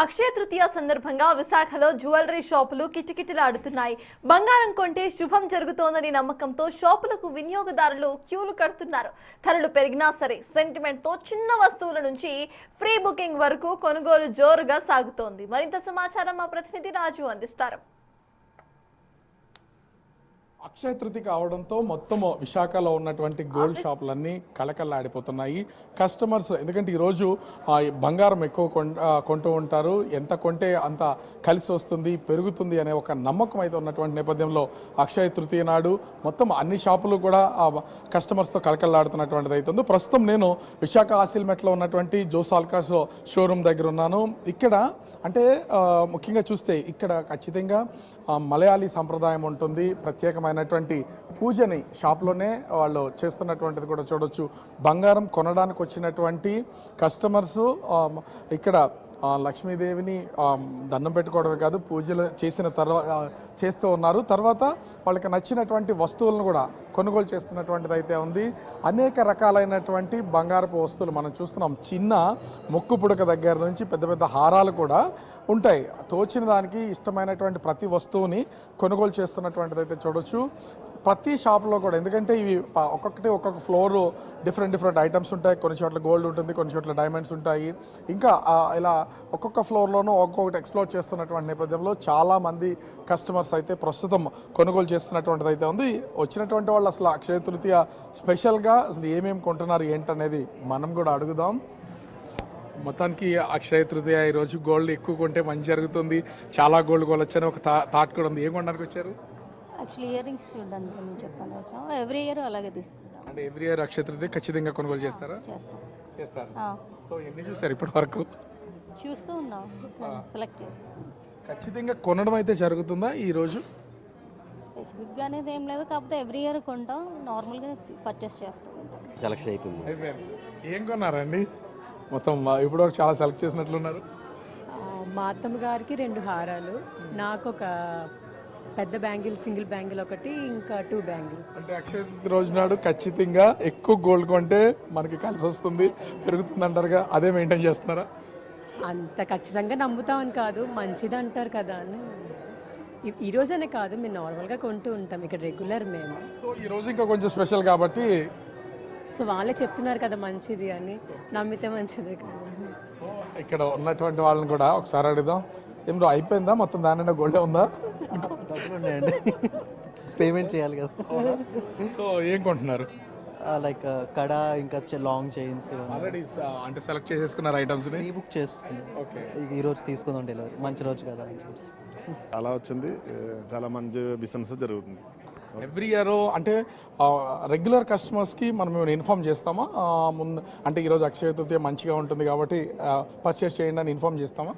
అక్షయ తృతీయ సందర్భంగా విశాఖలో జ్యువెలరీ షాపులు కిటకిటలాడుతున్నాయి. బంగారం కొంటే శుభం జరుగుతోందని నమ్మకంతో షాపులకు వినియోగదారులు క్యూలు కడుతున్నారు. ధరలు పెరిగినా సరే సెంటిమెంట్తో చిన్న వస్తువుల నుంచి ఫ్రీ బుకింగ్ వరకు కొనుగోలు జోరుగా సాగుతోంది. మరింత సమాచారం మా ప్రతినిధి రాజు అందిస్తారు. అక్షయ తృతీయ కావడంతో మొత్తం విశాఖలో ఉన్నటువంటి గోల్డ్ షాపులన్నీ కలకల్లాడిపోతున్నాయి. కస్టమర్స్ ఎందుకంటే ఈరోజు బంగారం ఎక్కువ కొంటూ ఉంటారు, ఎంత కొంటే అంత కలిసి వస్తుంది, పెరుగుతుంది అనే ఒక నమ్మకం అయితే ఉన్నటువంటి నేపథ్యంలో అక్షయ తృతీయ నాడు మొత్తం అన్ని షాపులు కూడా కస్టమర్స్తో కలకల్లాడుతున్నటువంటిది అవుతుంది. ప్రస్తుతం నేను విశాఖ ఆసిల్మెట్లో ఉన్నటువంటి జోసాల్కాస్ షోరూమ్ దగ్గర ఉన్నాను. ఇక్కడ అంటే ముఖ్యంగా చూస్తే ఇక్కడ ఖచ్చితంగా మలయాళీ సంప్రదాయం ఉంటుంది. ప్రత్యేకమైనటువంటి పూజని షాప్లోనే వాళ్ళు చేస్తున్నటువంటిది కూడా చూడొచ్చు. బంగారం కొనడానికి వచ్చినటువంటి కస్టమర్స్ ఇక్కడ లక్ష్మీదేవిని దండం పెట్టుకోవడమే కాదు, పూజలు చేసిన చేస్తూ ఉన్నారు. తర్వాత వాళ్ళకి నచ్చినటువంటి వస్తువులను కూడా కొనుగోలు చేస్తున్నటువంటిది అయితే ఉంది. అనేక రకాలైనటువంటి బంగారపు వస్తువులు మనం చూస్తున్నాం. చిన్న ముక్కు పుడక దగ్గర నుంచి పెద్ద పెద్ద హారాలు కూడా ఉంటాయి. తోచిన దానికి ఇష్టమైనటువంటి ప్రతి వస్తువుని కొనుగోలు చేస్తున్నటువంటిది అయితే చూడొచ్చు ప్రతి షాప్లో కూడా. ఎందుకంటే ఇవి ఒక్కొక్క ఫ్లోర్ డిఫరెంట్ ఐటమ్స్ ఉంటాయి. కొన్ని చోట్ల గోల్డ్ ఉంటుంది, కొన్ని చోట్ల డైమండ్స్ ఉంటాయి. ఇంకా ఇలా ఒక్కొక్క ఫ్లోర్లోనూ ఒక్కొక్కటి ఎక్స్ప్లోర్ చేస్తున్నటువంటి నేపథ్యంలో చాలామంది కస్టమర్స్ అయితే ప్రస్తుతం కొనుగోలు చేస్తున్నటువంటిది అయితే ఉంది. వచ్చినటువంటి వాళ్ళు అసలు అక్షయ తృతీయ స్పెషల్గా అసలు ఏమేమి కొంటున్నారు ఏంటనేది మనం కూడా అడుగుదాం. మొత్తానికి అక్షయ తృతీయ ఈరోజు గోల్డ్ ఎక్కువ కొంటే మంచి జరుగుతుంది, చాలా గోల్డ్ కొనొచ్చని ఒక థాట్ కూడా ఉంది. ఏం కొనడానికి వచ్చారు? యాక్చువల్లీ ఇయర్ రింగ్స్ చూడడానికి నేను చెప్పాను వచ్చాము. ఎవ్రీ ఇయర్ అలాగే తీసుకుంటాం. అంటే ఎవ్రీ ఇయర్ అక్షయ తృతీయ ఖచ్చితంగా కొనుగోలు చేస్తారా? చేస్తారు. సో ఎన్ని చూసారు ఇప్పటి వరకు? చూస్తూ ఉన్నాం, సెలెక్ట్ చేస్తాం. ఖచ్చితంగా కొనడం అయితే జరుగుతుందా ఈరోజు? స్పెసిఫిక్గా అనేది ఏం లేదు, కాకపోతే ఎవ్రీ ఇయర్ కొంటాం, నార్మల్గా పర్చేస్ చేస్తూ ఉంటాం. సెలెక్షన్ అయిపోయింది. ఏం కొన్నారండి? మొత్తం ఇప్పటివరకు చాలా సెలెక్ట్ చేసినట్లున్నారు. మా అత్తమ్మ గారికి 2 హారాలు, నాకు ఒక పెద్ద బ్యాంగిల్, సింగిల్ బ్యాంగిల్ ఒకటి, ఇంకా 2 బ్యాంగిల్స్. అంటే అక్షయ తృతీయ రోజు నాడు ఖచ్చితంగా ఎక్కువ గోల్డ్ కొంటే మనకి కలిసి వస్తుంది, పెరుగుతుంది అంటారుగా, అదే మెయింటైన్ చేస్తున్నారా? అంత ఖచ్చితంగా నమ్ముతామని కాదు, మంచిది అంటారు కదా అని. ఈ రోజనే కాదు, మేము నార్మల్గా కొంటూ ఉంటాం ఇక్కడ రెగ్యులర్ మేము. సో ఈ రోజు ఇంకా కొంచెం స్పెషల్ కాబట్టి సో వాళ్ళే చెప్తున్నారు కదా మంచిది అని, నమ్మితే మంచిదే కదా. సో ఇక్కడ ఉన్నటువంటి వాళ్ళని కూడా ఒకసారి అడుగుదాం. ఏం అయిపోయిందా మొత్తం? దాని గోల్డే ఉందా? డబ్బులు ఉన్నాయండి, పేమెంట్ చేయాలి కదా. సో ఏం కొంటున్నారు? లైక్ కడ, ఇంకా లాంగ్ చైన్స్. ఆల్రెడీ అంటే సెలెక్ట్ చేసేసుకున్నారు ఐటమ్స్ ని, బుక్ చేసుకున్నాం. ఓకే, ఈ రోజు తీసుకుందాం డెలివరీ, మంచి రోజు కదా అని చెప్పి. అలా వచ్చింది, చాలా మంచి బిజినెస్ జరుగుతుంది. ఎవ్రీ ఇయర్ అంటే రెగ్యులర్ కస్టమర్స్కి మనం ఇన్ఫామ్ చేస్తామా ముందు? అంటే ఈరోజు అక్షయ తృతీయ మంచిగా ఉంటుంది కాబట్టి పర్చేస్ చేయండి అని ఇన్ఫామ్ చేస్తామా?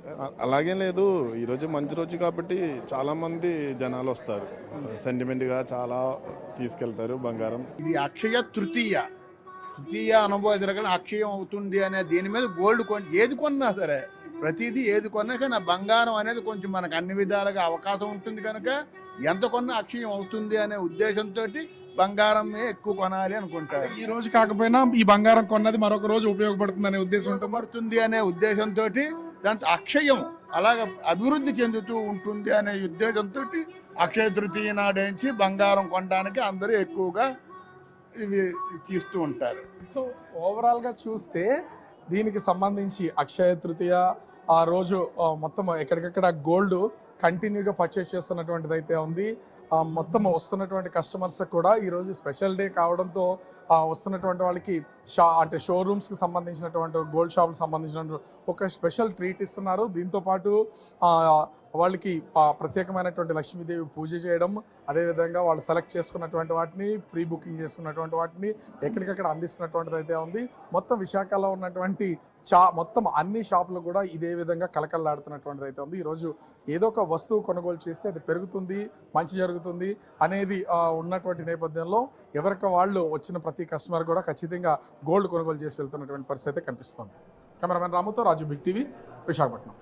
అలాగేం లేదు, ఈరోజు మంచి రోజు కాబట్టి చాలామంది జనాలు వస్తారు, సెంటిమెంట్గా చాలా తీసుకెళ్తారు బంగారం. ఇది అక్షయ తృతీయ అనుభవం అక్షయం అవుతుంది అనే దీని మీద గోల్డ్ ఏది కొన్నా సరే, ప్రతిదీ ఏది కొన్నా కానీ బంగారం అనేది కొంచెం మనకు అన్ని విధాలుగా అవకాశం ఉంటుంది కనుక ఎంత కొన్నా అక్షయం అవుతుంది అనే ఉద్దేశంతో బంగారం ఎక్కువ కొనాలి అనుకుంటారు. ఈ రోజు కాకపోయినా ఈ బంగారం కొన్నది మరొక రోజు ఉపయోగపడుతుంది అనే ఉద్దేశం పడుతుంది అనే ఉద్దేశంతో దాంతో అక్షయం అలాగ అభివృద్ధి చెందుతూ ఉంటుంది అనే ఉద్దేశంతో అక్షయ తృతీయ నాడేంచి బంగారం కొనడానికి అందరూ ఎక్కువగా ఇవి తీస్తూ ఉంటారు. సో ఓవరాల్గా చూస్తే దీనికి సంబంధించి అక్షయ తృతీయ ఆ రోజు మొత్తం ఎక్కడికక్కడ గోల్డ్ కంటిన్యూగా పర్చేస్ చేస్తున్నటువంటిది అయితే ఉంది. మొత్తం వస్తున్నటువంటి కస్టమర్స్ కూడా ఈరోజు స్పెషల్ డే కావడంతో వస్తున్నటువంటి వాళ్ళకి అంటే షోరూమ్స్కి సంబంధించినటువంటి గోల్డ్ షాప్కి సంబంధించిన ఒక స్పెషల్ ట్రీట్ ఇస్తున్నారు. దీంతోపాటు వాళ్ళకి ప్రత్యేకమైనటువంటి లక్ష్మీదేవి పూజ చేయడం, అదేవిధంగా వాళ్ళు సెలెక్ట్ చేసుకున్నటువంటి వాటిని, ప్రీ బుకింగ్ చేసుకున్నటువంటి వాటిని ఎక్కడికక్కడ అందిస్తున్నటువంటిది అయితే ఉంది. మొత్తం విశాఖలో ఉన్నటువంటి మొత్తం అన్ని షాపులు కూడా ఇదే విధంగా కలకల్లాడుతున్నటువంటిది అయితే ఉంది. ఈరోజు ఏదో ఒక వస్తువు కొనుగోలు చేస్తే అది పెరుగుతుంది, మంచి జరుగుతుంది అనేది ఉన్నటువంటి నేపథ్యంలో ఎవరికి వాళ్ళు వచ్చిన ప్రతి కస్టమర్ కూడా ఖచ్చితంగా గోల్డ్ కొనుగోలు చేసి వెళ్తున్నటువంటి పరిస్థితి కనిపిస్తుంది. కెమెరామెన్ రాముతో రాజు, బిగ్ టీవీ, విశాఖపట్నం.